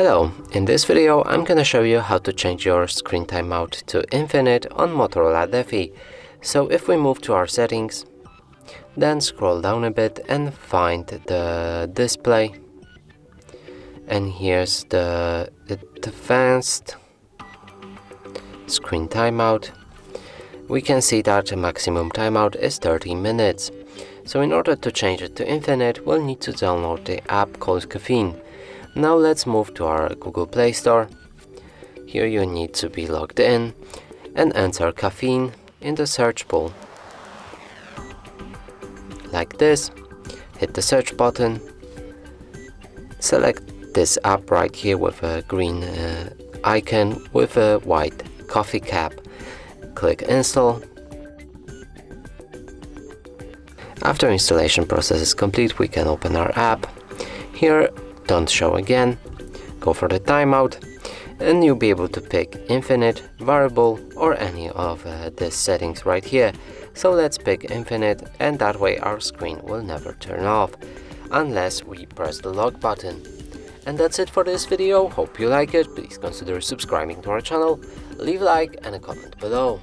Hello, in this video I'm gonna show you how to change your screen timeout to infinite on Motorola Defy. So if we move to our settings, then scroll down a bit and find the display, and here's the advanced screen timeout. We can see that the maximum timeout is 30 minutes. So in order to change it to infinite, we'll need to download the app called Caffeine. Now let's move to our Google Play Store. Here you need to be logged in and enter Caffeine in the search pool. Like this, hit the search button, select this app right here with a green icon with a white coffee cap. Click install. After installation process is complete, we can open our app. Here, don't show again, go for the timeout, and you'll be able to pick infinite, variable, or any of these settings right here. So let's pick infinite, and that way our screen will never turn off unless we press the lock button. And that's it for this video. Hope you like it. Please consider subscribing to our channel, leave a like and a comment below.